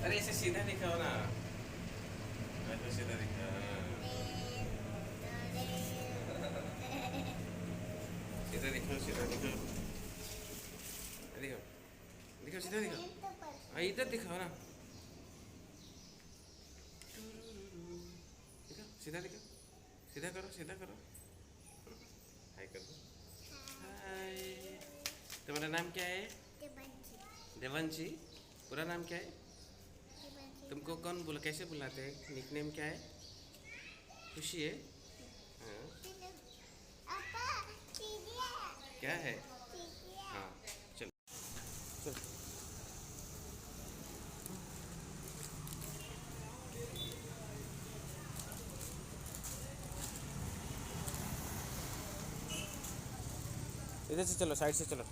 अरे इसे सीधा दिखाओ ना। ऐसे सीधा दिखाओ। सीधा दिखाओ, सीधा दिखाओ। दिखाओ, दिखाओ, सीधा दिखाओ। हाँ इधर दिखाओ ना। दिखाओ, सीधा दिखाओ। सीधा करो, सीधा करो। हाय कर दो। हाय। तुम्हारा नाम क्या है? देवांशी। पूरा नाम क्या है? तुमको कौन बोला, कैसे बुलाते हैं? निकनेम क्या है? खुशी है। हाँ। क्या है? हाँ। चलो चलो। इधर से चलो, साइड से चलो।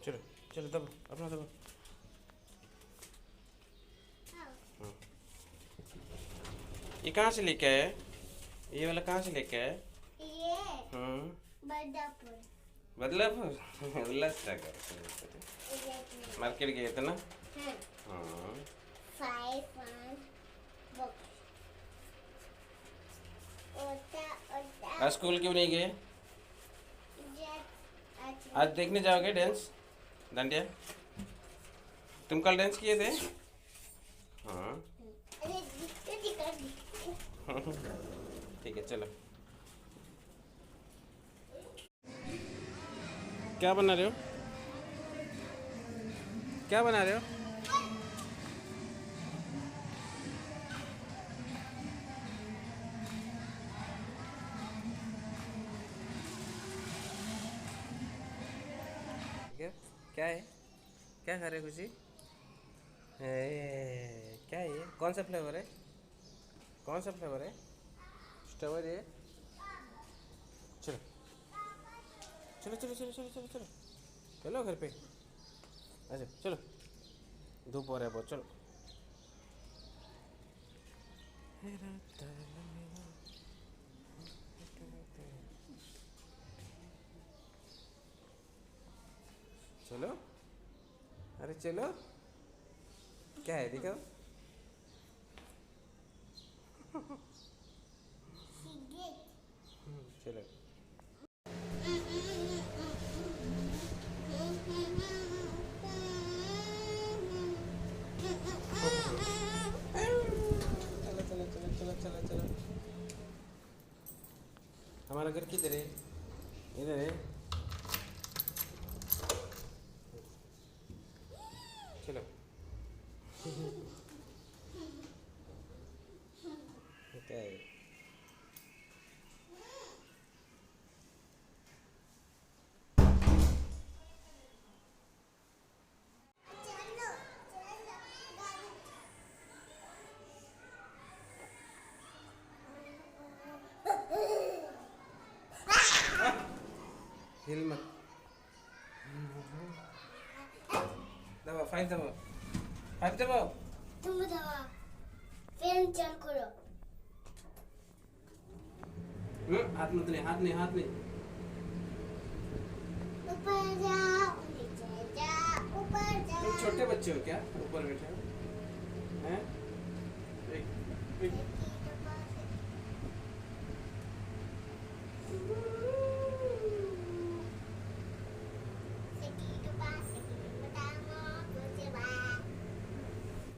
चलो चलो, दबो अपना, दबो। ये कहाँ से लेके आए? ये वाला कहाँ से लेके आए? ये बदलापुर। बदलापुर। उल्लासनगर मार्केट गए थे ना? हाँ। 5 बॉक्स आज स्कूल क्यों नहीं गए? आज देखने जाओगे डांस, डांडिया? तुम कल डांस किए थे? हाँ। ठीक है चलो। क्या बना रहे हो? क्या बना रहे हो? क्या है? क्या खा रहे हो खुशी? क्या है ये? कौन सा फ्लेवर है? कौन सा फ्लेवर है? स्ट्रॉबेरी है। चलो चलो चलो चलो चलो चलो चलो चलो घर पे। अच्छा चलो, धूप हो रहा है बहुत, चलो। चलो, अरे चलो। क्या है दिखाओ। चलो। चलो चलो चलो चलो चलो चलो। हमारा घर किधर है? इधर है। चलो। क्या है? हिल मत। दबाओ, 5 दबाओ, 5 दबाओ। तुम दवा फिर चल करो। हाथ मत ले, हाथ नहीं, हाथ नहीं। ऊपर जाओ, नीचे जाओ, ऊपर जाओ। तुम छोटे बच्चे हो क्या? ऊपर बैठे हो हैं?